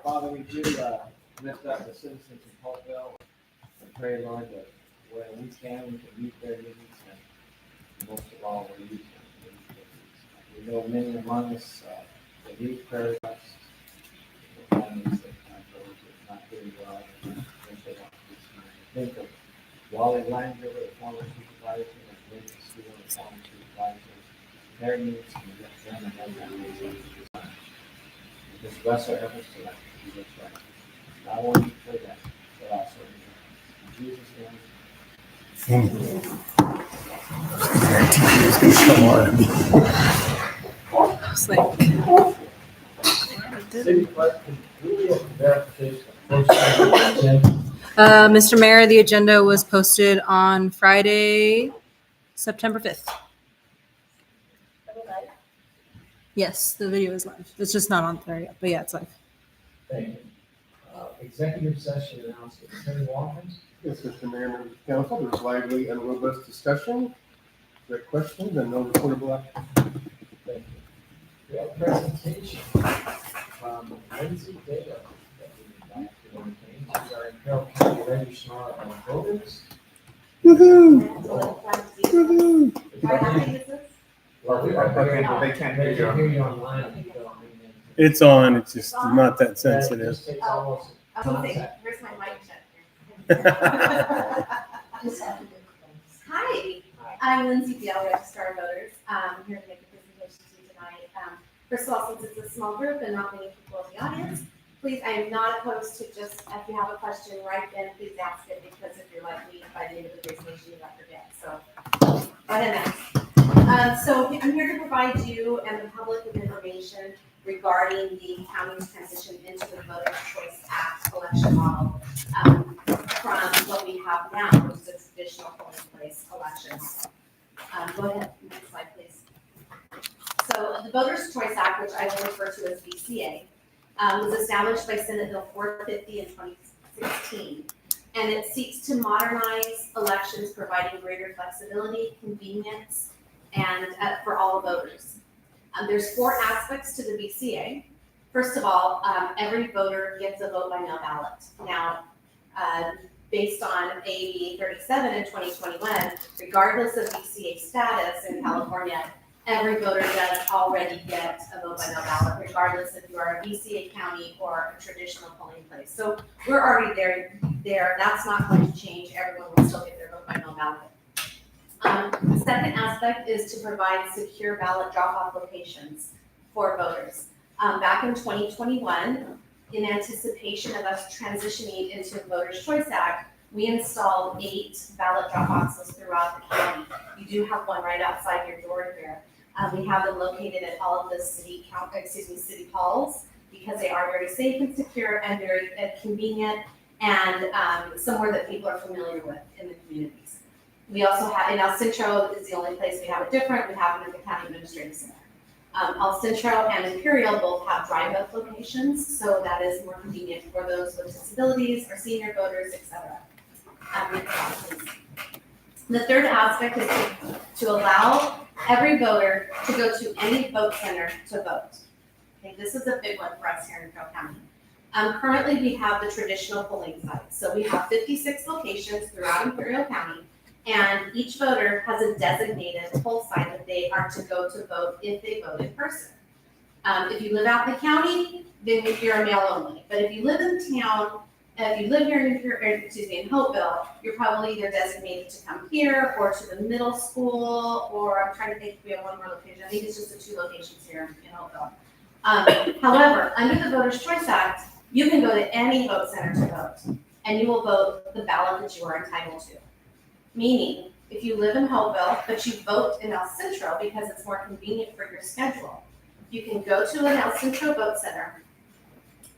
Father, we do lift up the citizens of Holtville and pray, Lord, that when we can meet their needs, and most of all, we use them to meet their needs. We know many among us that need prayer requests, the families that those that are not doing well, and think they want to do something. Think of Wally Langer, the former supervisor, and Linda Stewart, the former supervisor. Their needs and lift them and their families up. Just bless our efforts tonight to do what's right. Not only for them, but also in Jesus' name. I was like, City clerk, can we get verification of posting agenda? Mr. Mayor, the agenda was posted on Friday, September 5th. Yes, the video is live. It's just not on there yet, but yeah, it's live. Thank you. Executive session announcement. Attorney Watkins? Yes, Mr. Mayor, members of council, there's lively and robust discussion, great questions, and no reportable action. Thank you. We have a presentation from Lindsay Dale that we would like to entertain. She's our Carroll County Registrar of Voters. Woohoo! Well, we are, They can't hear they you. can hear you online if you don't. It's on, it's just not that sensitive. Just takes almost I was gonna say, contact. where's my mic check here? Hi, I'm Lindsay Dale, Registrar of Voters. I'm here to make a presentation to you tonight. First of all, since it's a small group and not many people in the audience, please, I am not opposed to just, if you have a question right then, please ask it, because if you're like me, by the end of the presentation, you might forget. So, go ahead and ask. So I'm here to provide you and the public with information regarding the county's transition into the Voters' Choice Act election model from what we have now, which is a traditional polling place election. Go ahead, next slide, please. So the Voters' Choice Act, which I will refer to as VCA, was established by Senate Bill 450 in 2016, and it seeks to modernize elections, providing greater flexibility, convenience, and for all voters. There's 4 aspects to the VCA. First of all, every voter gets a vote by mail ballot. Now, based on AB 37 in 2021, regardless of VCA status in California, every voter does already get a vote by mail ballot, regardless if you are a VCA county or a traditional polling place. So we're already there. That's not going to change. Everyone will still get their vote by mail ballot. The second aspect is to provide secure ballot drop-off locations for voters. Back in 2021, in anticipation of us transitioning into the Voters' Choice Act, we installed 8 ballot drop boxes throughout the county. You do have one right outside your door here. We have them located at all of the city halls, because they are very safe and secure and very convenient, and somewhere that people are familiar with in the communities. We also have, in El Centro is the only place we have it different. We have it in the County Administrative Center. El Centro and Imperial both have drive-up locations, so that is more convenient for those with disabilities or senior voters, etc. The third aspect is to allow every voter to go to any vote center to vote. Okay, this is a big one for us here in Carroll County. Currently, we have the traditional polling sites. So we have 56 locations throughout Imperial County, and each voter has a designated poll site that they are to go to vote if they vote in person. If you live out in the county, then you're a mail only. But if you live in town, if you live here in Holtville, you're probably either designated to come here or to the middle school, or I'm trying to think if we have one more location. I think it's just the 2 locations here in Holtville. However, under the Voters' Choice Act, you can go to any vote center to vote, and you will vote the ballot that you are entitled to. Meaning, if you live in Holtville, but you vote in El Centro because it's more convenient for your schedule, you can go to an El Centro vote center,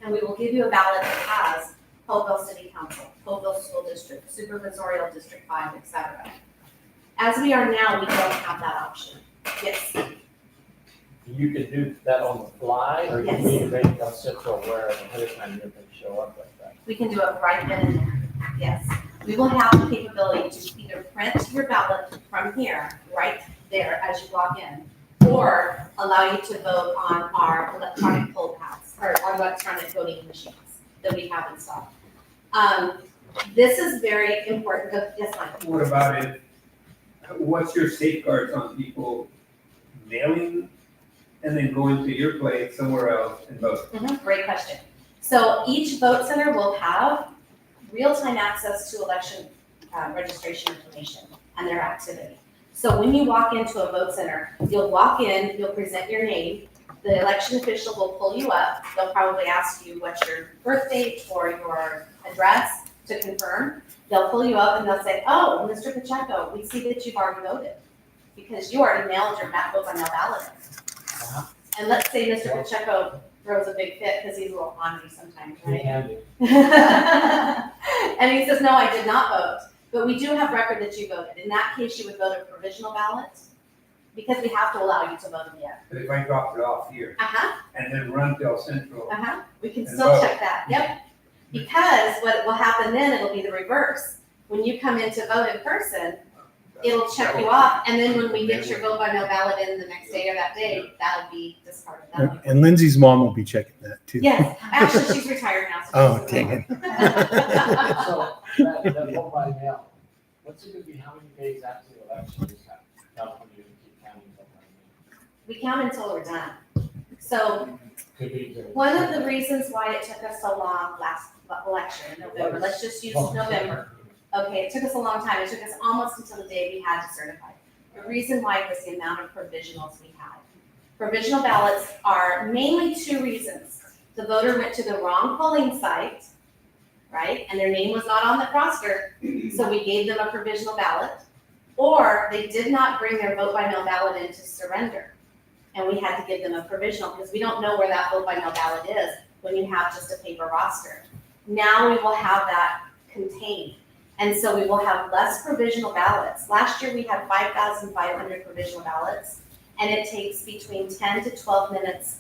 and we will give you a ballot that has Holtville City Council, Holtville School District, Supervisorial District 5, etc. As we are now, we don't have that option. Yes. You could do that on the fly, or you Yes. need to make El Centro aware ahead of time you can show up like that. We can do it right then and there. Yes. We will have the capability to either print your ballot from here, right there as you log in, or allow you to vote on our electronic poll pads. or electronic voting machines that we have in stock. This is very important. Yes, Mike? What about it? What's your safeguards on people mailing and then going to your place somewhere else and vote? Great question. So each vote center will have real-time access to election registration information and their activity. So when you walk into a vote center, you'll walk in, you'll present your name, the election official will pull you up, they'll probably ask you what's your birth date or your address to confirm. They'll pull you up and they'll say, oh, Mr. Pacheco, we see that you've already voted because you already mailed your vote by mail ballot in. And let's say Mr. Pacheco throws a big fit because he's a little ornery sometimes, right? And he says, no, I did not vote, but we do have record that you voted. In that case, you would vote a provisional ballot because we have to allow you to vote again. But if I dropped it off here and then run to El Central, We can And still vote. check that, yep. Because what will happen then, it'll be the reverse. When you come in to vote in person, it'll check you off, and then when we get your vote by mail ballot in the next day or that day, that'll be discarded. That'll be- And Lindsay's mom will be checking that too. Yes, actually, she's retired now. So Oh, she's- dang it. So, that vote by mail, what's it gonna be, how many days after the election is that California gonna keep counting vote by mail? We count until we're done. So Could be during- one of the reasons why it took us so long last election, in November, let's just use November. Okay, it took us a long time. It took us almost until the day we had to certify. The reason why was the amount of provisionals we had. Provisional ballots are mainly two reasons. The voter went to the wrong polling site, right? And their name was not on the roster, so we gave them a provisional ballot. Or they did not bring their vote by mail ballot in to surrender. And we had to give them a provisional because we don't know where that vote by mail ballot is when you have just a paper roster. Now we will have that contained. And so we will have less provisional ballots. Last year, we had 5,500 provisional ballots, and it takes between 10 to 12 minutes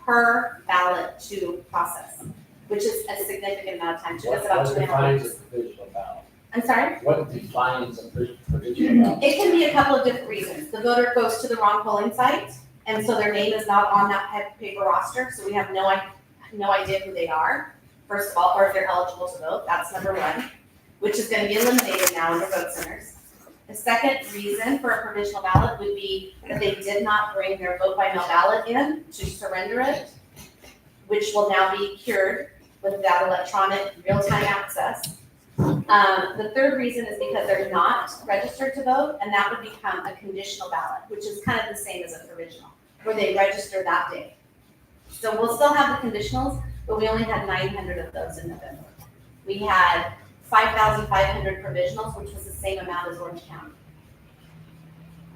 per ballot to process, which is a significant amount of time. It took us about What 2.5 defines weeks. a provisional ballot? I'm sorry? What defines a provisional ballot? It can be a couple of different reasons. The voter goes to the wrong polling site, and so their name is not on that paper roster, so we have no idea who they are, first of all, or if they're eligible to vote. That's number one, which is going to be eliminated now in the vote centers. The second reason for a provisional ballot would be that they did not bring their vote by mail ballot in to surrender it, which will now be cured with that electronic real-time access. The third reason is because they're not registered to vote, and that would become a conditional ballot, which is kind of the same as a provisional, where they register that day. So we'll still have the conditionals, but we only had 900 of those in November. We had 5,500 provisionals, which was the same amount as Orange County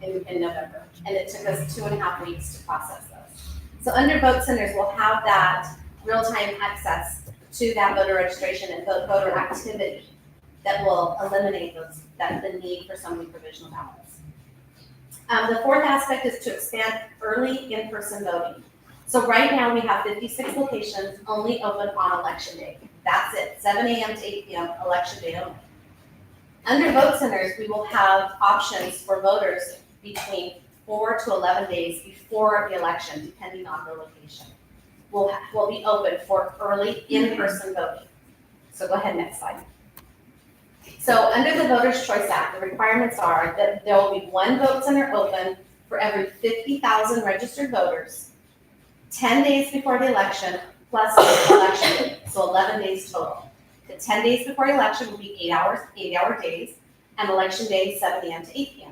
in November. And it took us 2.5 weeks to process those. So under vote centers, we'll have that real-time access to that voter registration and voter activity that will eliminate the need for so many provisional ballots. The fourth aspect is to expand early in-person voting. So right now we have 56 locations only open on election day. That's it, 7 a.m. to 8 p.m. election day only. Under vote centers, we will have options for voters between 4 to 11 days before the election, depending on the location. Will be open for early in-person voting. So go ahead, next slide. So under the Voters' Choice Act, the requirements are that there will be one vote center open for every 50,000 registered voters, 10 days before the election, plus the election day, so 11 days total. The 10 days before the election will be 8-hour days, and election day 7 a.m. to 8 p.m.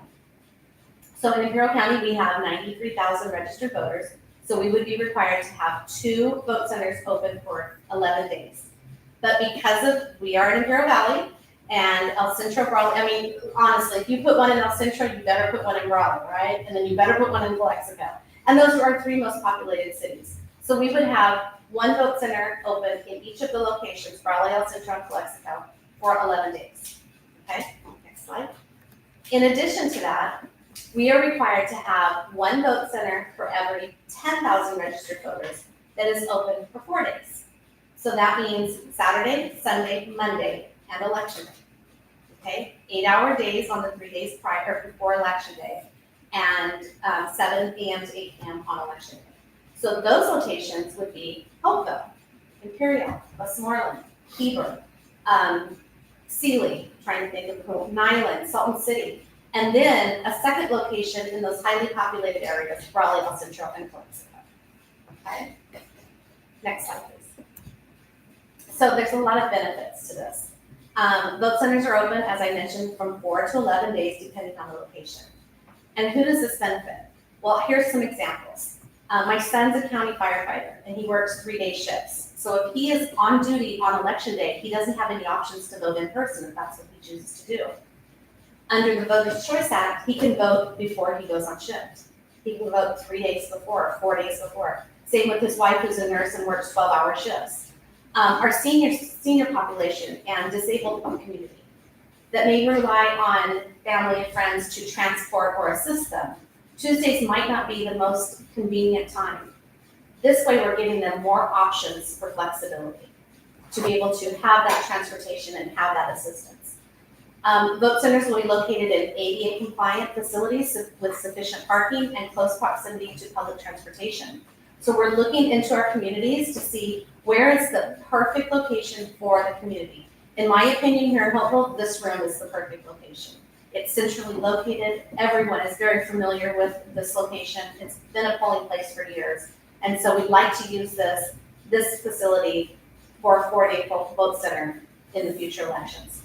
So in Imperial County, we have 93,000 registered voters, so we would be required to have 2 vote centers open for 11 days. But because we are in Imperial Valley, and El Centro, Brawley, I mean, honestly, if you put one in El Centro, you better put one in Brawley, right? And then you better put one in Calexico. And those are our 3 most populated cities. So we would have 1 vote center open in each of the locations, Brawley, El Centro, and Calexico, for 11 days. Okay, next slide. In addition to that, we are required to have 1 vote center for every 10,000 registered voters that is open for 4 days. So that means Saturday, Sunday, Monday, and election day. Okay, 8-hour days on the 3 days prior before election day, and 7 p.m. to 8 p.m. on election day. So those locations would be Holtville, Imperial, Westmoreland, Heber, Sealy, trying to think of who, Nyland, Salton City, and then a second location in those highly populated areas, Raleigh, El Centro, and Calexico. Okay? Next slide, please. So there's a lot of benefits to this. Vote centers are open, as I mentioned, from 4 to 11 days, depending on the location. And who does this benefit? Well, here's some examples. My son's a county firefighter, and he works 3-day shifts. So if he is on duty on election day, he doesn't have any options to vote in person if that's what he chooses to do. Under the Voters' Choice Act, he can vote before he goes on shift. He can vote 3 days before, 4 days before. Same with his wife, who's a nurse and works 12-hour shifts. Our senior population and disabled community that may rely on family and friends to transport or assist them, Tuesdays might not be the most convenient time. This way, we're giving them more options for flexibility to be able to have that transportation and have that assistance. Vote centers will be located in ADA-compliant facilities with sufficient parking and close proximity to public transportation. So we're looking into our communities to see where is the perfect location for the community. In my opinion, here in Holtville, this room is the perfect location. It's centrally located. Everyone is very familiar with this location. It's been a polling place for years. And so we'd like to use this facility for a 4-day vote center in the future elections.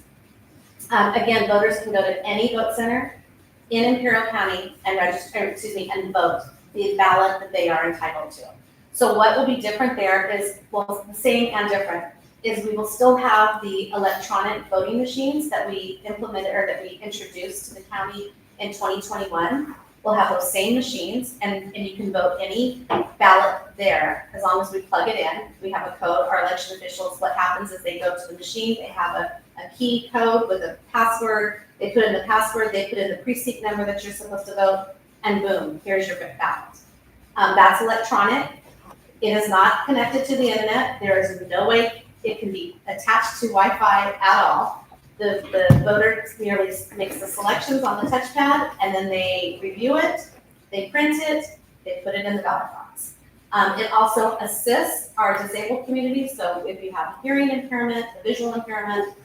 Again, voters can go to any vote center in Imperial County and and vote the ballot that they are entitled to. So what will be different there is, well, the same and different, is we will still have the electronic voting machines that we implemented or that we introduced to the county in 2021. We'll have those same machines and you can vote any ballot there as long as we plug it in. We have a code. Our election officials, what happens is they go to the machine, they have a key code with a password, they put in the password, they put in the precinct number that you're supposed to vote, and boom, here's your ballot. That's electronic. It is not connected to the internet. There is no way it can be attached to Wi-Fi at all. The voter merely makes the selections on the touchpad, and then they review it, they print it, they put it in the ballot box. It also assists our disabled community, so if you have hearing impairment, a visual impairment,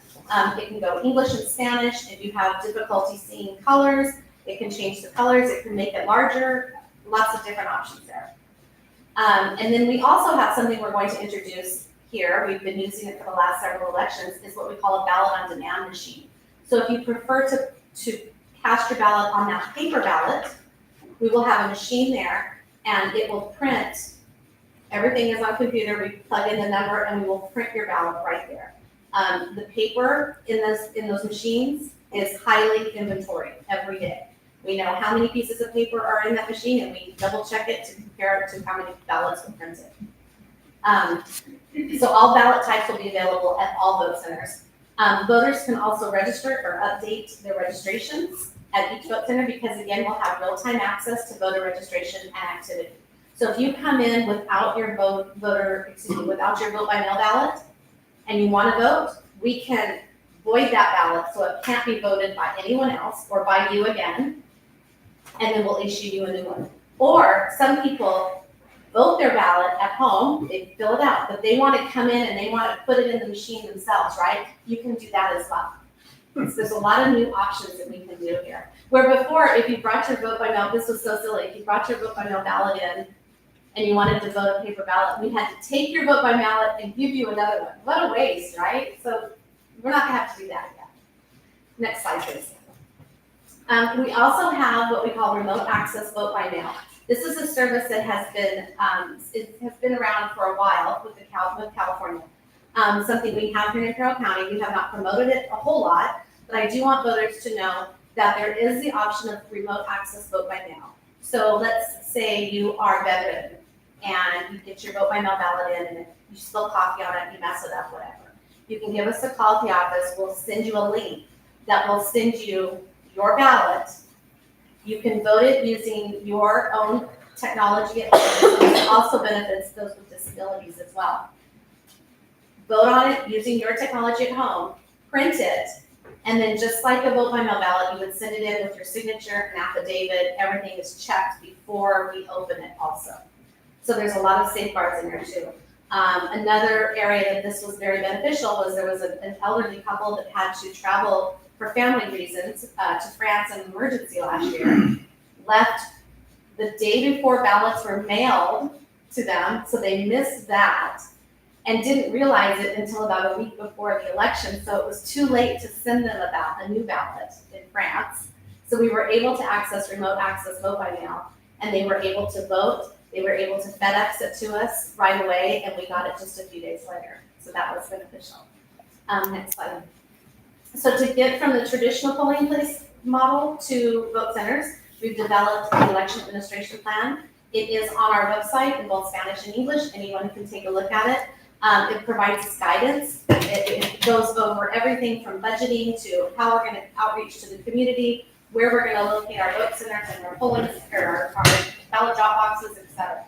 it can go English and Spanish. If you have difficulty seeing colors, it can change the colors, it can make it larger, lots of different options there. And then we also have something we're going to introduce here, we've been using it for the last several elections, is what we call a ballot on demand machine. So if you prefer to cast your ballot on that paper ballot, we will have a machine there and it will print, everything is on computer, we plug in the number and we will print your ballot right there. The paper in those machines is highly inventoried every day. We know how many pieces of paper are in that machine and we double check it to compare it to how many ballots were printed. So all ballot types will be available at all vote centers. Voters can also register or update their registrations at each vote center because again, we'll have real-time access to voter registration and activity. So if you come in without your vote by mail ballot and you want to vote, we can void that ballot so it can't be voted by anyone else or by you again, and then we'll issue you a new one. Or some people vote their ballot at home, they fill it out, but they want to come in and they want to put it in the machine themselves, right? You can do that as well. So there's a lot of new options that we can do here. Where before, if you brought your vote by mail, this was so silly, if you brought your vote by mail ballot in and you wanted to vote a paper ballot, we had to take your vote by ballot and give you another one. What a waste, right? So we're not gonna have to do that again. Next slide, please. We also have what we call remote access vote by mail. This is a service that has been around for a while with California. Something we have here in Imperial County. We have not promoted it a whole lot, but I do want voters to know that there is the option of remote access vote by mail. So let's say you are bedridden and you get your vote by mail ballot in and if you spill coffee on it, you mess it up, whatever. You can give us a call at the office. We'll send you a link that will send you your ballot. You can vote it using your own technology. It also benefits those with disabilities as well. Vote on it using your technology at home, print it, and then just like a vote by mail ballot, you would send it in with your signature and affidavit. Everything is checked before we open it also. So there's a lot of safeguards in there too. Another area that this was very beneficial was there was an elderly couple that had to travel for family reasons to France in an emergency last year, left the day before ballots were mailed to them, so they missed that and didn't realize it until about a week before the election. So it was too late to send them a new ballot in France. So we were able to access remote access vote by mail, and they were able to vote. They were able to FedEx it to us right away, and we got it just a few days later. So that was beneficial. Next slide. So to get from the traditional polling place model to vote centers, we've developed the election administration plan. It is on our website in both Spanish and English. Anyone can take a look at it. It provides us guidance. It goes over everything from budgeting to how we're going to outreach to the community, where we're going to locate our vote centers and our polling or our ballot drop boxes, etc.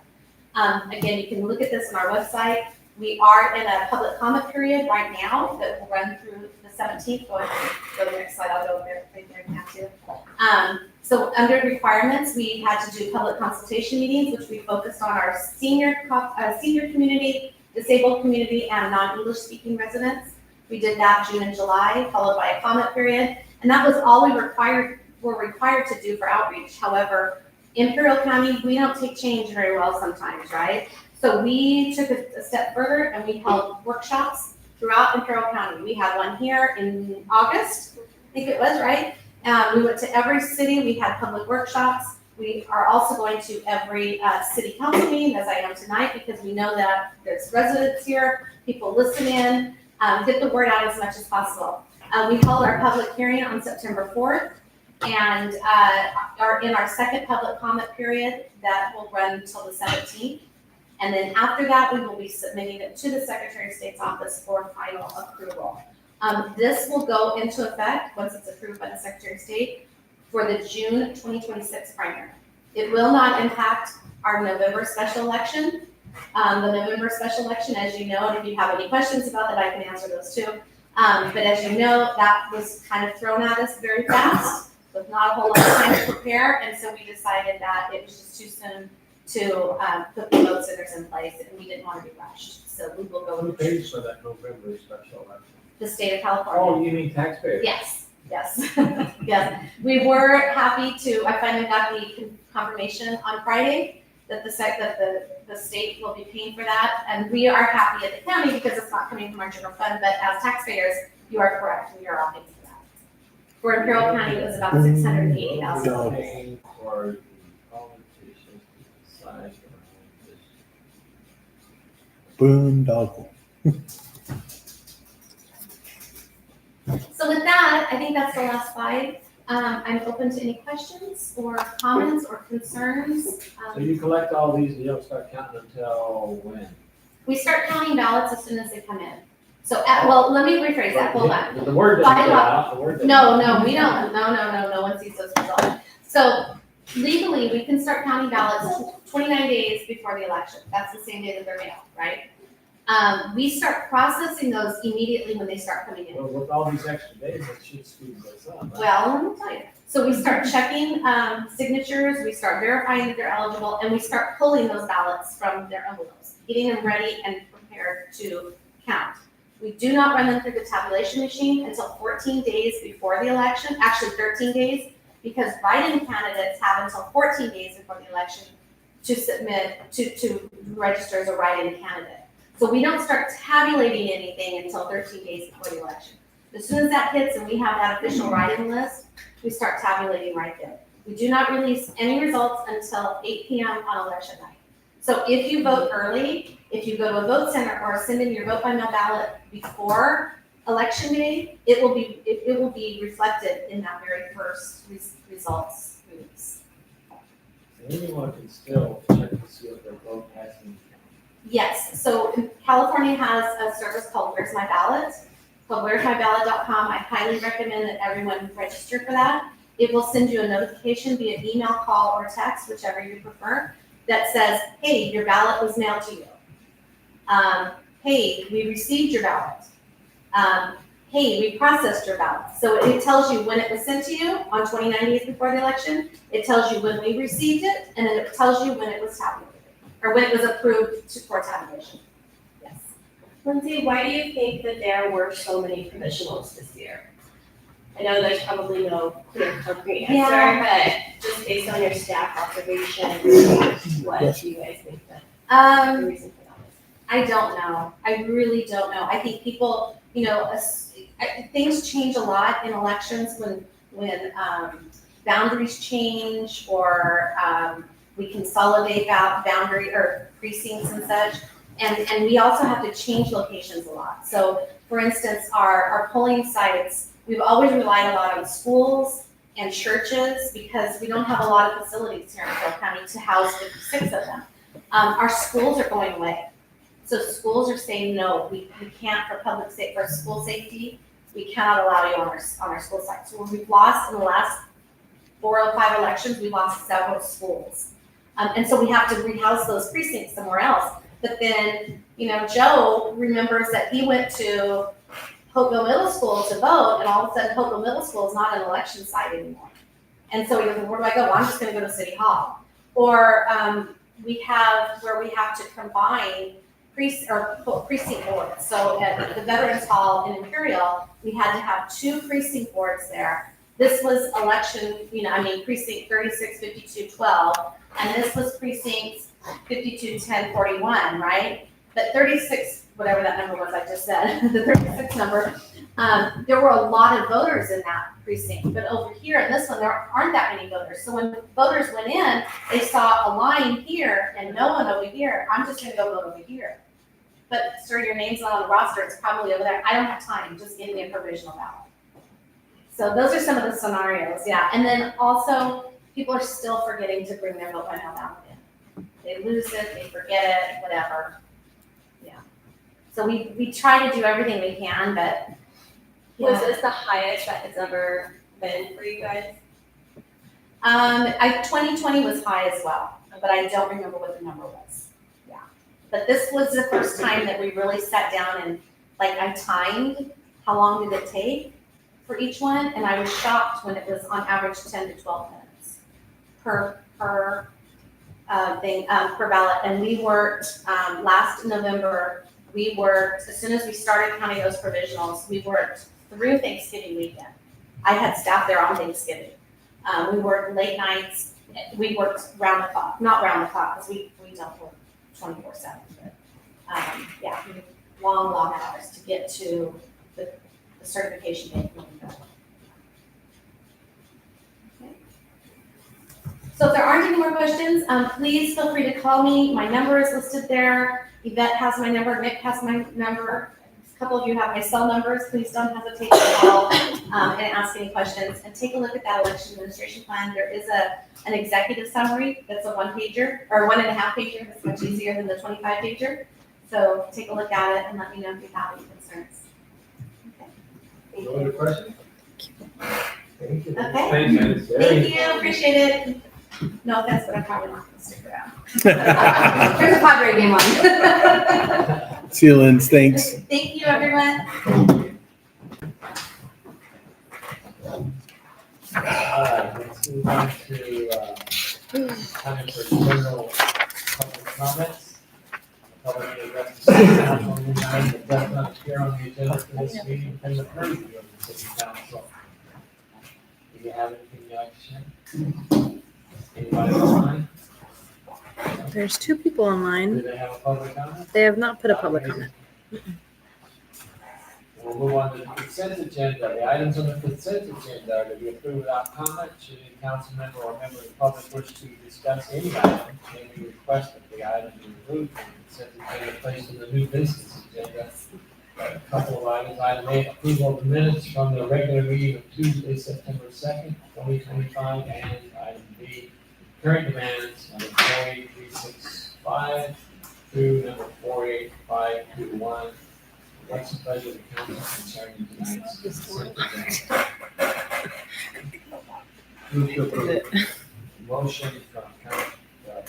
Again, you can look at this on our website. We are in a public comment period right now that will run through the 17th. Go to the next slide. I'll go there right there if you have to. So under requirements, we had to do public consultation meetings, which we focused on our senior community, disabled community, and non-English speaking residents. We did that June and July, followed by a comment period. And that was all we were required to do for outreach. However, Imperial County, we don't take change very well sometimes, right? So we took a step further and we held workshops throughout Imperial County. We had one here in August, I think it was, right? We went to every city, we had public workshops. We are also going to every city council meeting, as I am tonight, because we know that there's residents here, people listen in, get the word out as much as possible. We held our public hearing on September 4th, and are in our second public comment period that will run until the 17th. And then after that, we will be submitting it to the Secretary of State's office for final approval. This will go into effect once it's approved by the Secretary of State for the June 2026 primary. It will not impact our November special election. The November special election, as you know, and if you have any questions about that, I can answer those too. But as you know, that was kind of thrown at us very fast with not a whole lot of time to prepare. And so we decided that it was just too soon to put the vote centers in place, and we didn't want to be rushed. So we will go Who with pays for that November special election? the state of California. Oh, you mean taxpayers? Yes, yes. We were happy to, I finally got the confirmation on Friday that the state will be paying for that. And we are happy at the county because it's not coming from our general fund, but as taxpayers, you are correct, we are all paying for that. For Imperial County, it was about $680,000. Paying for the politicians to decide their own Boondoggle. So with that, I think that's the last slide. I'm open to any questions or comments or concerns. So you collect all these and you don't start counting until when? We start counting ballots as soon as they come in. So, well, let me rephrase that, hold on. The word doesn't get out, the word doesn't. No, we don't, no one sees those results. So legally, we can start counting ballots 29 days before the election. That's the same day that they're mailed, right? We start processing those immediately when they start coming in. Well, with all these extra days, it should speed this up. Right? Well, let me tell you. So we start checking signatures, we start verifying that they're eligible, and we start pulling those ballots from their envelopes, getting them ready and prepared to count. We do not run them through the tabulation machine until 14 days before the election, actually 13 days, because write-in candidates have until 14 days before the election to submit, to register as a write-in candidate. So we don't start tabulating anything until 13 days before the election. As soon as that hits and we have that official write-in list, we start tabulating right there. We do not release any results until 8 p.m. on election night. So if you vote early, if you go to a vote center or send in your vote by mail ballot before election day, it will be reflected in that very first results release. Anyone can still check to see if their vote has been counted. Yes, so California has a service called Where's My Ballot, called where'smyballot.com. I highly recommend that everyone register for that. It will send you a notification via email, call, or text, whichever you prefer, that says, hey, your ballot was mailed to you. Hey, we received your ballot. Hey, we processed your ballot. So it tells you when it was sent to you on 29 days before the election. It tells you when we received it, and then it tells you when it was tabulated. or when it was approved for television. Yes. Lindsay, why do you think that there were so many provisionals this year? I know there's probably no clear concrete answer, Yeah. but just based on your staff observation, what do you guys think that the reason for that was? I don't know. I really don't know. I think people, things change a lot in elections when boundaries change or we consolidate boundary or precincts and such. And we also have to change locations a lot. So for instance, our polling sites, we've always relied a lot on schools and churches because we don't have a lot of facilities here in Carroll County to house 56 of them. Our schools are going away. So schools are saying, no, we can't for school safety, we cannot allow you on our school site. So when we've lost in the last 4 or 5 elections, we lost several schools. And so we have to rehouse those precincts somewhere else. But then, Joe remembers that he went to Holtville Middle School to vote, and all of a sudden Holtville Middle School is not an election site anymore. And so he goes, where do I go? Well, I'm just gonna go to City Hall. Or we have to combine precinct boards. So at the Veterans Hall in Imperial, we had to have 2 precinct boards there. This was election, precinct 36, 52, 12, and this was precinct 52, 10, 41, right? But 36, whatever that number was I just said, the 36 number, there were a lot of voters in that precinct. But over here in this one, there aren't that many voters. So when voters went in, they saw a line here and no one over here. I'm just gonna go vote over here. But sir, your name's not on the roster, it's probably over there. I don't have time, just give me a provisional ballot. So those are some of the scenarios, yeah. And then also, people are still forgetting to bring their vote by mail ballot in. They lose it, they forget it, whatever. Yeah. So we try to do everything we can, but. Was this the highest that it's ever been for you guys? 2020 was high as well, but I don't remember what the number was. Yeah. But this was the first time that we really sat down and I timed how long did it take for each one, and I was shocked when it was on average 10 to 12 minutes per ballot. And we worked last November. We worked as soon as we started counting those provisionals. We worked through Thanksgiving weekend. I had staff there on Thanksgiving. We worked late nights. We worked round the clock, not round the clock because we don't work 24/7. But long hours to get to the certification date. Okay. So if there aren't any more questions, please feel free to call me. My number is listed there. Yvette has my number. Nick has my number. A couple of you have my cell numbers. Please don't hesitate to call and ask any questions. And take a look at that election administration plan. There is an executive summary that's a 1-pager or 1.5-pager. That's much easier than the 25-pager. So take a look at it and let me know if you have any concerns. No other questions? Thank you. Okay. Thank you. Appreciate it. No offense, but I'm probably not going to stick around. There's a Padre game on. See you, Lynn. Thanks. Thank you, everyone. All right, let's move on to, time for general public comments. Public address the city council on the night that does not appear on the agenda for this meeting and the purview of the city council. Do you have anything you'd like to share? Anybody online? There's 2 people Do online. they have a public comment? They have not put a public comment. We'll move on to the consent agenda. The items on the consent agenda are to be approved without comment. Should any council member or member of the public wish to discuss any item, may we request that the item be removed from the consent agenda placed on the new business agenda. A couple of items. Item A, approval of the minutes from the regular meeting of Tuesday, September 2nd, 2025, and item B, current demands number 48365 through number 48521. What's the pleasure of the council concerning tonight's consent agenda? Move to approve. Motion from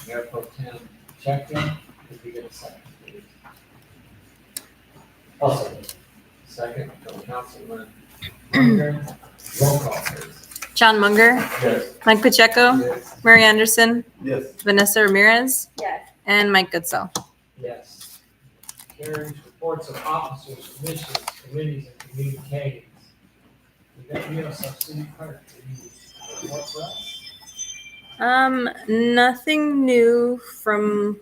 Mayor Pro Tem Checker. Could we get a second, please? Also, second from Councilman Munger. Roll call, please. John Munger, Yes. Mike Pacheco, Yes. Mary Anderson, Yes. Vanessa Ramirez, Yes. and Mike Goodsell. Yes. Hearings, reports of officers, commissions, committees, and communiques. We got here some city clerk. Any reports for us? Nothing new from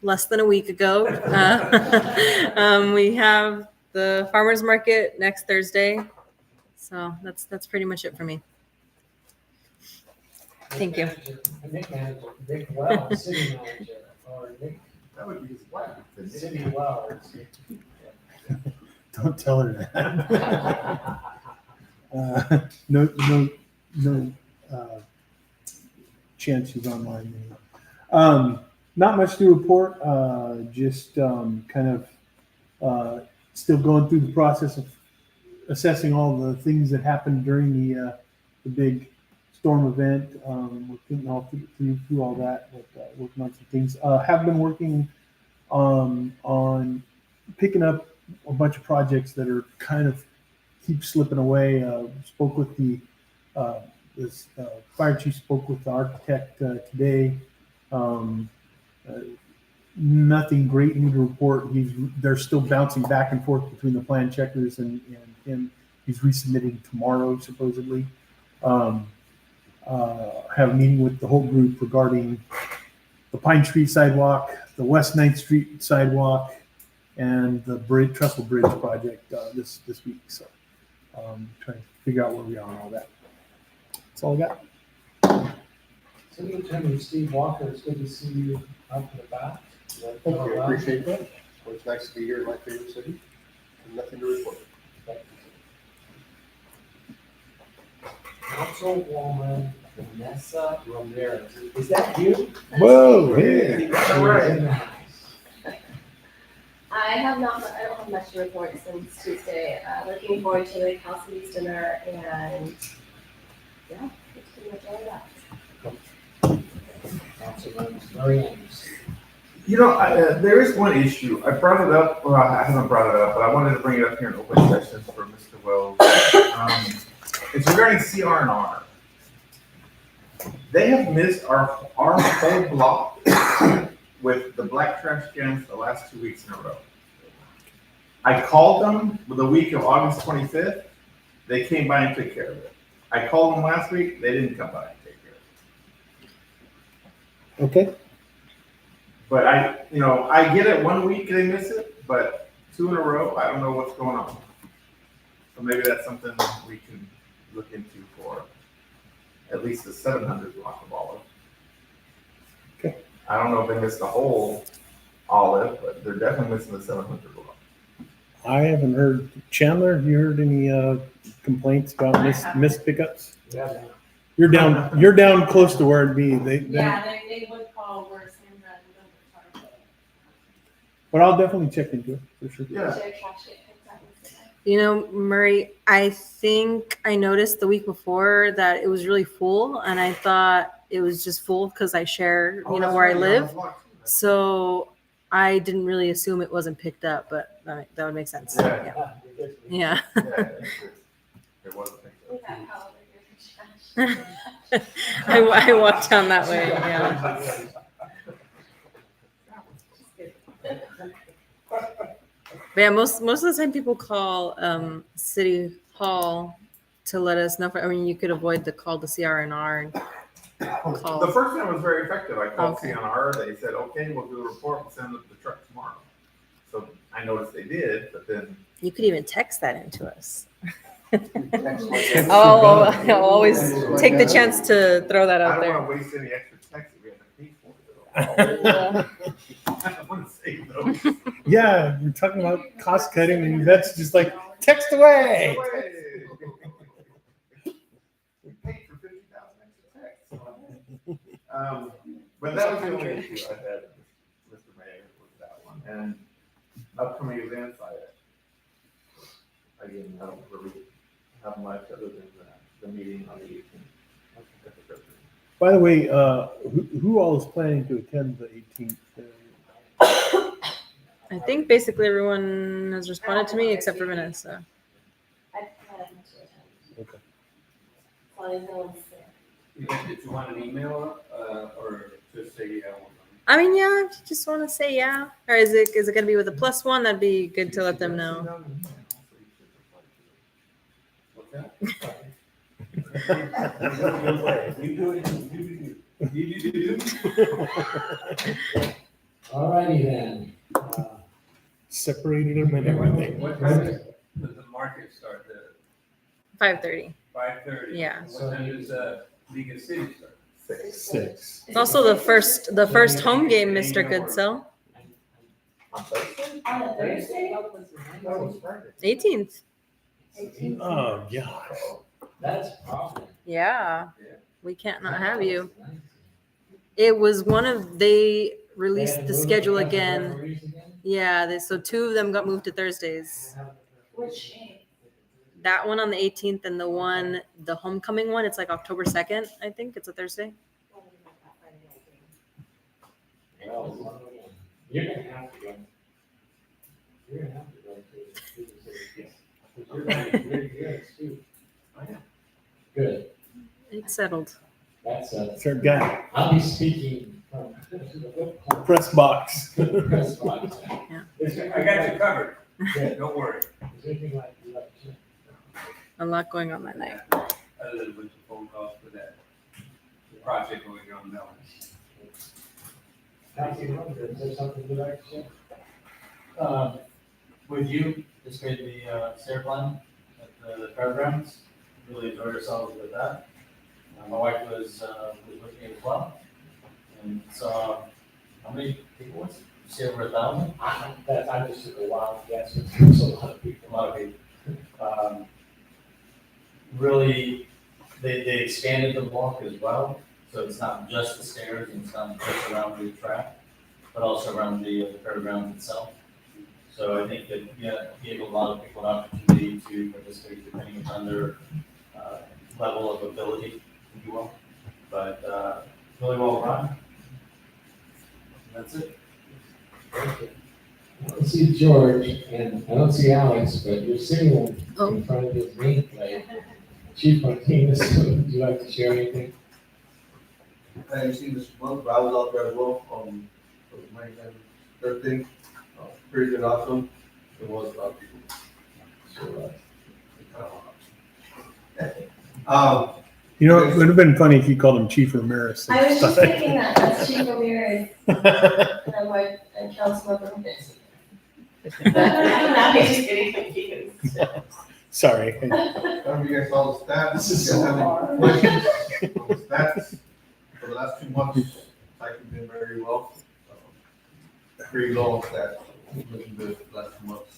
less than a week ago. We have the farmers market next Thursday, so that's pretty much it for me. Thank you. Nick manager, Nick Wells, city manager, or Nick, That would be his wife. city Wells. Don't tell her that. No chance she's online. Not much to report. Just kind of still going through the process of assessing all the things that happened during the big storm event. We're getting all through all that, but working on some things. Have been working on picking up a bunch of projects that are kind of keep slipping away. Spoke with the fire chief. Spoke with the architect today. Nothing great new to report. They're still bouncing back and forth between the plan checkers and him. He's resubmitting tomorrow supposedly. Have a meeting with the whole group regarding the Pine Street sidewalk, the West 9th Street sidewalk, and the Trestle Bridge project this week. So trying to figure out where we are on all that. That's all I got. City Attorney Steve Walker, it's good to see you up and about. Thank you, I appreciate that. Well, it's nice to be here in my favorite city. And nothing to report. Councilwoman Vanessa Ramirez, is that you? Whoa, hey. All right. I don't have much to report since Tuesday. Looking forward to the Calcity's dinner and yeah, that's pretty much all I got. Councilwoman Marianne. You know, there is one issue. I brought it up, well, I haven't brought it up, but I wanted to bring it up here in open session for Mr. Wells. It's regarding CR&R. They have missed our whole block with the black trash cans the last 2 weeks in a row. I called them the week of August 25th. They came by and took care of it. I called them last week. They didn't come by and take care of it. Okay. But I get it 1 week they miss it, but 2 in a row, I don't know what's going on. So maybe that's something we can look into for at least the 700 block of Olive. Okay. I don't know if they missed the whole Olive, but they're definitely missing the 700 block. I haven't heard. Chandler, have you heard any complaints about missed pickups? Yeah. You're down close to where it'd be. They would call where Sandra and Wilbur are. But I'll definitely check into it for sure. Yeah. Their trash get picked up today. You know, Murray, I think I noticed the week before that it was really full, and I thought it was just full because I share, where I live. So I didn't really assume it wasn't picked up, but that would make sense. Yeah. Yeah. It wasn't. We got called over here for trash. I walked down that way. Yeah. But yeah, most of the time people call City Hall to let us know. You could avoid the call to CR&R and call. The first time was very effective. I called Okay. CNR. They said, okay, we'll do a report. We'll send the truck tomorrow. So I noticed they did, but then. You could even text that into us. Excellent. I'll always take the chance to throw that I out don't there. want to waste any extra text that we have to pay for. I want to save those. Yeah, you're talking about cost cutting, and that's just like text away. We paid for 50,000 extra texts. But that was the only issue I had, Mr. Mayor, with that one. And upcoming events, I don't really have much other than the meeting on the 18th. By the way, who all is planning to attend the 18th? I think basically everyone has responded to me except for Vanessa. I had much to attend. Okay. As long as no one's there. Did you want an email, or just say, yeah, I mean, yeah, if you just want to say yeah. Or is it going to be with a +1? That'd be good to let them know. What's that? All righty then. Separated them and everything. What time does the market start? The 5:30. 5:30? Yeah. What time does League of Cities start? 6. It's also the first home game, Mr. Goodsell. On a Thursday? 18th. Oh, gosh. That's a problem. Yeah. We can't not have you. It was they released the schedule again. Yeah, so 2 of them got moved to Thursdays. Which game? That one on the 18th and the homecoming one, it's like October 2nd, I think. It's a Thursday. Well, you're gonna have to go. You're gonna have to go to the you're a student. Good. It's settled. That's It's our guy. I'll be speaking from the Press box. press box. I got you covered. Don't worry. Is there anything like you like to? A lot going on that night. Other than with the phone calls for that project going on now. Councilman, is there something you'd like to say? With you, just made the stair climb at the fairgrounds. Really enjoyed ourselves with that. My wife was with me as well. And saw, how many people was it? You say over 1,000? I just took a wild guess. It's a lot of people. A lot of people. Really, they expanded the walk as well. So it's not just the stairs and it's not just around the track, but also around the fairgrounds itself. So I think that, gave a lot of people an opportunity to participate depending upon their level of ability, if you will. But really well run. That's it. Thank you. I don't see George and I don't see Alex, but you're sitting in front of this nameplate. Chief Martinez, would you like to share anything? I didn't see this month, but I was out there as well, for my birthday. Pretty good, awesome. It was a lot of people. So, You know, it would have been funny if you called him Chief Ramirez. I was just thinking that's Chief Ramirez, and I'm like, and Councilmember Ramirez. Now he's just getting confused. Sorry. I don't know if you guys saw the stats. This is You guys so have any hard. questions on the stats? For the last 2 months, I've been very well. Pretty low on stats, looking good the last 2 months.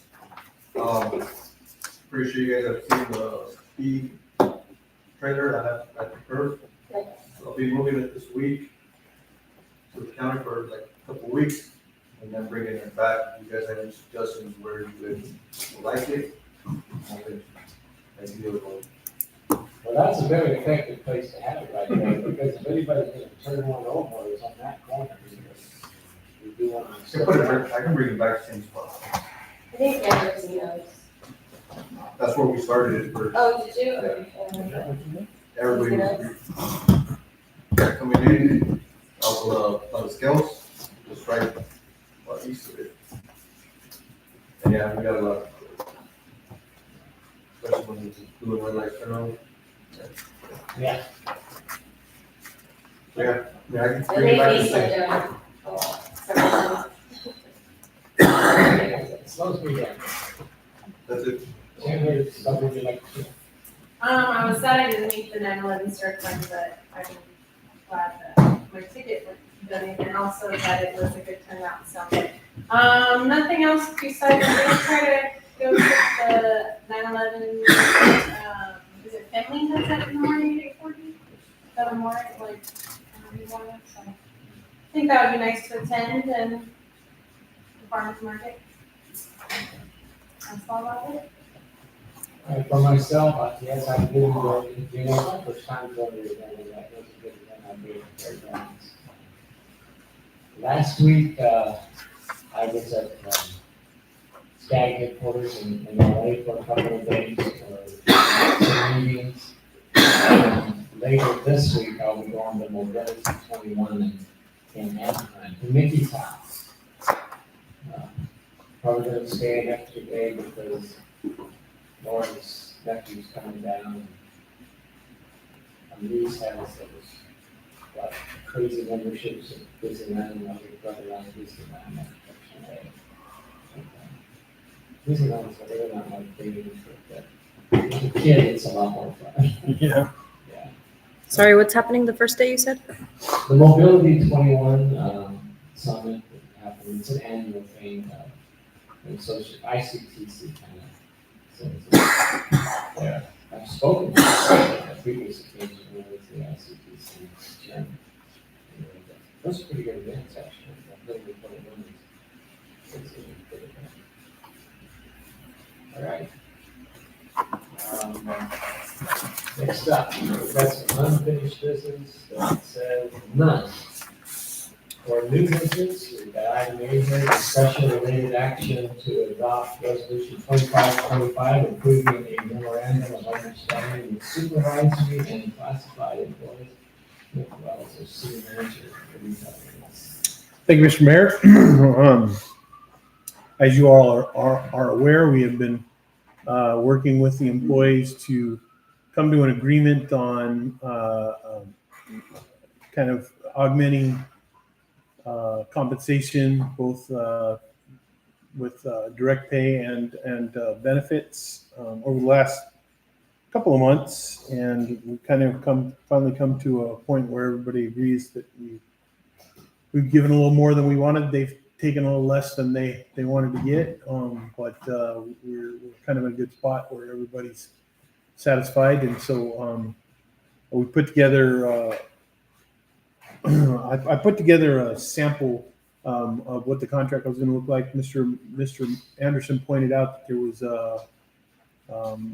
Pretty sure you guys have seen the speed trailer I have at the curb. I'll be moving it this week to the county for like a couple weeks and then bringing it back. You guys have any suggestions where you would like it? I can do it all. Well, that's a very effective place to have it right there, because if anybody's gonna turn one over, it's on that corner. We do want I can bring it back to the same spot. I think Anderson knows. That's where we started it first. Oh, did you? Everybody was coming in, on the scales, just right east of it. And yeah, we got a lot. Especially when it's doing red light turn on. Yeah. Yeah, I can It bring it back made to me the so same. It slows me down. That's it. Chandler, something you like to share? I was sad I didn't meet the 9/11 start time, but I'm glad that my ticket was done and also that it was a good turnout, so. Nothing else besides, I'm gonna try to go to the 9/11, is it Finley that's at the morning at 8:40? The memorial, like, so. I think that would be nice to attend and the farmer's market. That's all of it. For myself, yes, I did enjoy it. You know, my first time going to the event, and that was a good event. I made it very nice. Last week, I was at SCAG headquarters in LA for a couple of days for some meetings. Later this week, I'll be going to Mobility 21 in in Anaheim, to Mickey's house. Probably gonna stay an extra day because Lauren's nephew's coming down. And Lee's house, that was like crazy memberships at Disneyland, and my big brother on Disneyland that extra day. Disneyland's really not my favorite trip, but as a kid, it's a lot more fun. Yeah. Yeah. Sorry, what's happening the first day you said? The Mobility 21 summit that happened, it's an annual thing, and so ICTC kind of says it there. I've spoken to them on previous occasions with the ICTC chairman. It was a pretty good event, actually. I've really put it on. It's a good event. All right. Next up, we've got some unfinished business that says none. For new business, we've got item A here, discussion related action to adopt resolution 2525, approving a memorandum of understanding with supervisory and classified employees, as well as a city manager. Thank you, Mr. Mayor. As you all are aware, we have been working with the employees to come to an agreement on kind of augmenting compensation, both with direct pay and benefits over the last couple of months, and we kind of finally come to a point where everybody agrees that we've given a little more than we wanted. They've taken a little less than they wanted to get, but we're kind of in a good spot where everybody's satisfied, and so we put together. I put together a sample of what the contract was going to look like. Mr. Anderson pointed out that there was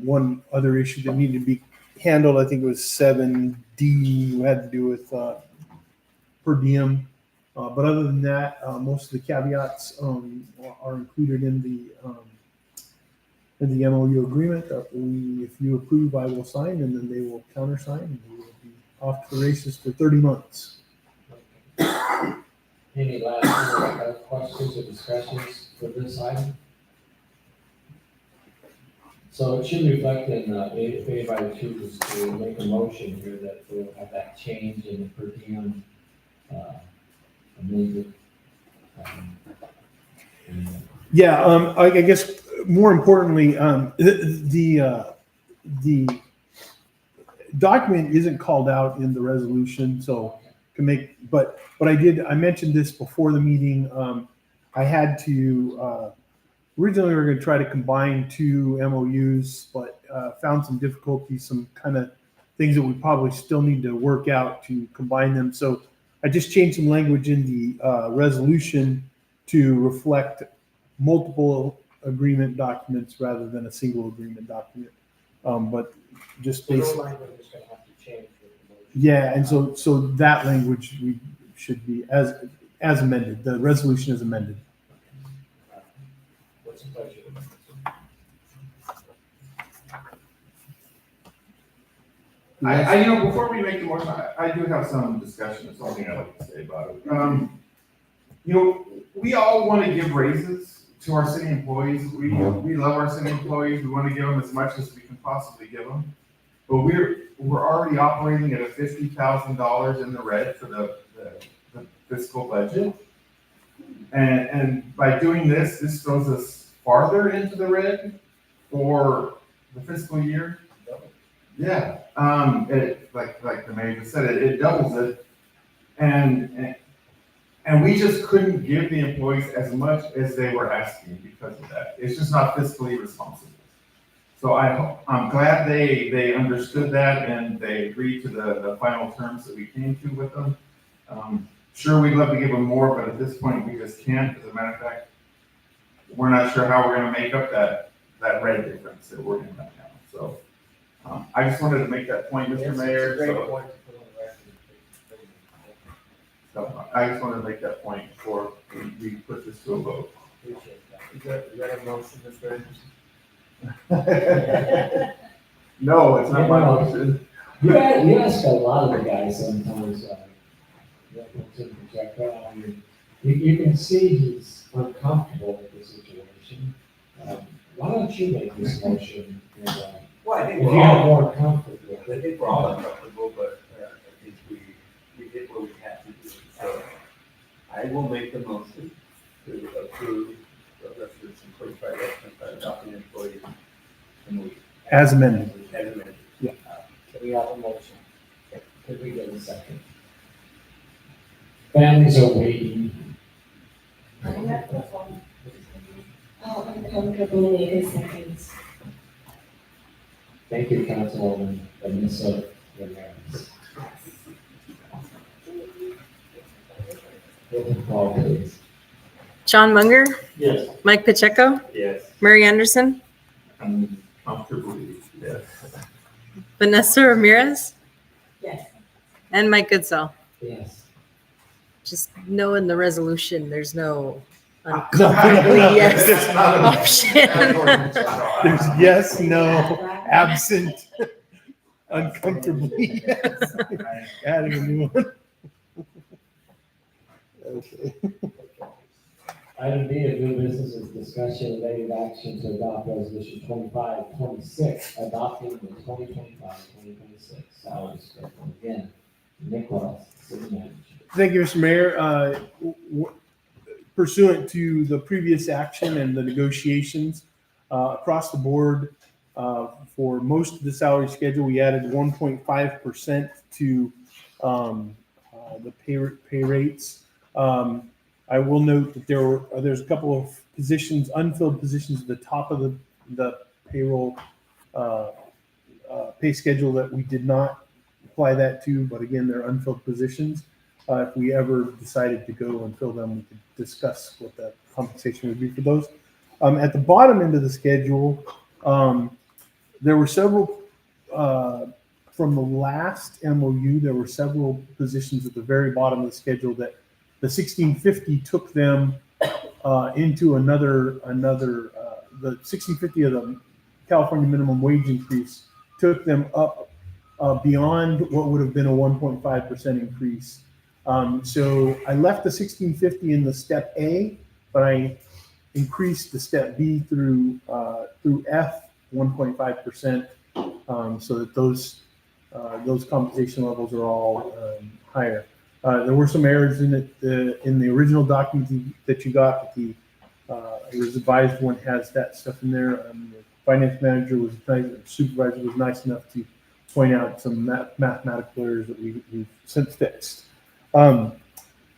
one other issue that needed to be handled. I think it was 7D, had to do with per diem. But other than that, most of the caveats are included in the MOU agreement that if you approve, I will sign, and then they will countersign, and we will be off to the races for 30 months. Any last questions or discussions for this item? So it should reflect in, if anybody chooses to make a motion here, that we'll have that change in the per diem amended. Yeah, I guess more importantly, the document isn't called out in the resolution, so can make. But I mentioned this before the meeting. I had to originally we were going to try to combine two MOUs, but found some difficulties, some kind of things that we probably still need to work out to combine them. So I just changed some language in the resolution to reflect multiple agreement documents rather than a single agreement document. But just basically, yeah, and so that language we should be as amended. The resolution is amended. What's the pleasure? I before we make the motion, I do have some discussion. That's all thing I'd like to say about it. We all want to give raises to our city employees. We love our city employees. We want to give them as much as we can possibly give them. But we're already operating at a $50,000 in the red for the fiscal budget. And by doing this throws us farther into the red for the fiscal year. Yeah, like the mayor just said, it doubles it, and we just couldn't give the employees as much as they were asking because of that. It's just not fiscally responsible. So I'm glad they understood that and they agreed to the final terms that we came to with them. Sure, we'd love to give them more, but at this point we just can't. As a matter of fact, we're not sure how we're going to make up that red difference that we're in right now. So. I just wanted to make that point, Mr. Mayor. So I just wanted to make that point before we put this to a vote. Is that a motion, Mr. Anderson? No, it's not my motion. You ask a lot of the guys sometimes, Yeah, Councilman Pacheco, you can see he's uncomfortable with the situation. Why don't you make this motion? And, Well, I think if we're you have all, more comfort with I it. think we're all uncomfortable, but I think we did what we had to do. So I will make the motion to approve the resolution 45 adopting employees in the week. As amended. As amended. We have a motion. Could we get a second? Families are waiting. Oh, uncomfortable in seconds. Thank you, Councilwoman Vanessa Ramirez. Roll call, please. John Munger, Yes. Mike Pacheco, Yes. Mary Anderson, Comfortably, yes. Vanessa Ramirez, Yes. and Mike Goodsell. Yes. Just know in the resolution, there's no No, uncomfortably yes It's not a- option. There's yes, no, absent, uncomfortably yes. Adding a new one. Okay. Item B of new business is discussion and related action to adopt resolution 2526, adopting the 2025-2026 salary schedule. Again, Nicholas, city manager. Thank you, Mr. Mayor. Pursuant to the previous action and the negotiations across the board, for most of the salary schedule, we added 1.5% to the pay rates. I will note that there's a couple of positions, unfilled positions at the top of the payroll pay schedule that we did not apply that to, but again, they're unfilled positions. If we ever decided to go and fill them, we could discuss what the compensation would be for those. At the bottom end of the schedule, there were several, from the last MOU, there were several positions at the very bottom of the schedule that the 1650 took them into another, the 1650 of the California minimum wage increase took them up beyond what would have been a 1.5% increase. So I left the 1650 in the step A, but I increased the step B through F 1.5%, so that those compensation levels are all higher. There were some errors in it in the original document that you got. The revised one has that stuff in there. The finance manager was nice, supervisor was nice enough to point out some mathematical errors that we've since fixed.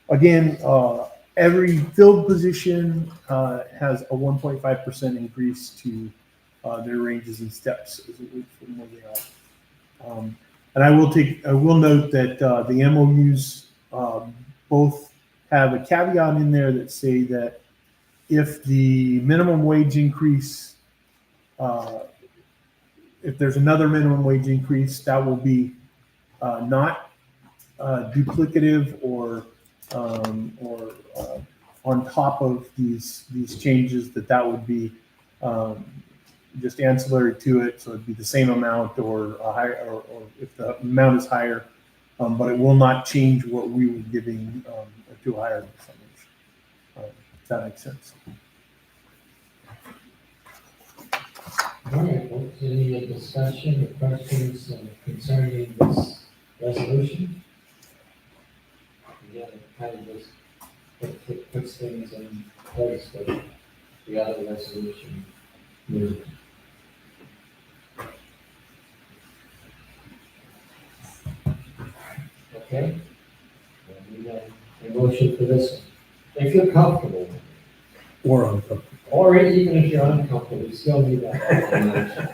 Again, every filled position has a 1.5% increase to their ranges and steps as it would from where they are. And I will note that the MOUs both have a caveat in there that say that if the minimum wage increase, if there's another minimum wage increase, that will be not duplicative or on top of these changes, that would be just ancillary to it. So it'd be the same amount or a higher, or if the amount is higher, but it will not change what we were giving to a higher percentage. If that makes sense. All right, folks, any discussion or questions concerning this resolution? Again, it kind of just puts things in place for the other resolution moving. Okay? We need a motion for this one. If you're comfortable, Or uncomfortable. or even if you're uncomfortable, you still need that motion.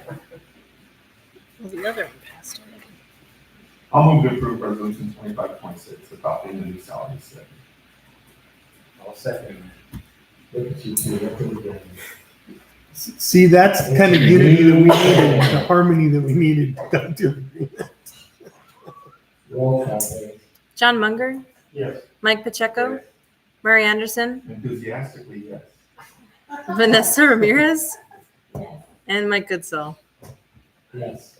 Well, the other one passed already. I'll move to approve resolution 2526, adopting the new salary schedule. I'll second. Look at you two, look at you. See, that's the kind of unity that we needed, the harmony that we needed to come to an agreement. Roll call, please. John Munger, Yes. Mike Pacheco, Mary Anderson, Enthusiastically, yes. Vanessa Ramirez, Yes. and Mike Goodsell. Yes.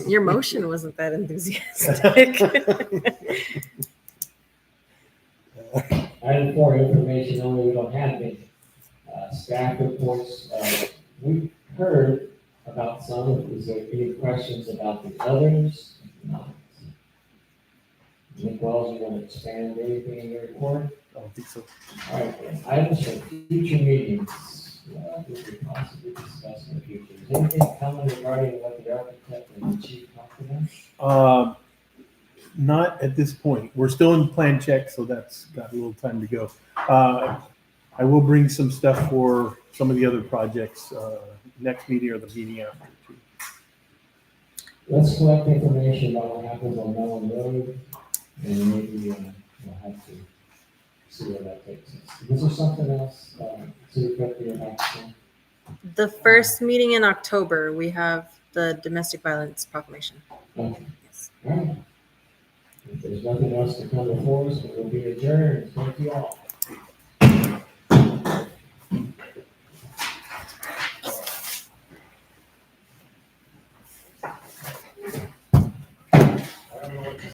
Your motion wasn't that enthusiastic. Item 4, information only, we don't have any. Staff reports, we heard about some, is there any questions about the others? If not. Nick Wells, you want to expand anything in your report? I don't think so. All right, then. Items for future meetings, we could possibly discuss in the future. Is anything coming regarding what the architect and the chief talked about? Not at this point. We're still in plan check, so that's got a little time to go. I will bring some stuff for some of the other projects, next meeting or the meeting after. Too. Let's collect information about what happens on Mellon Road, and maybe we'll have to see where that takes us. Is there something else to correct your action? The first meeting in October, we have the domestic violence proclamation. Okay. Yes. All right. If there's nothing else to come before us, we'll be adjourned. Thank you all.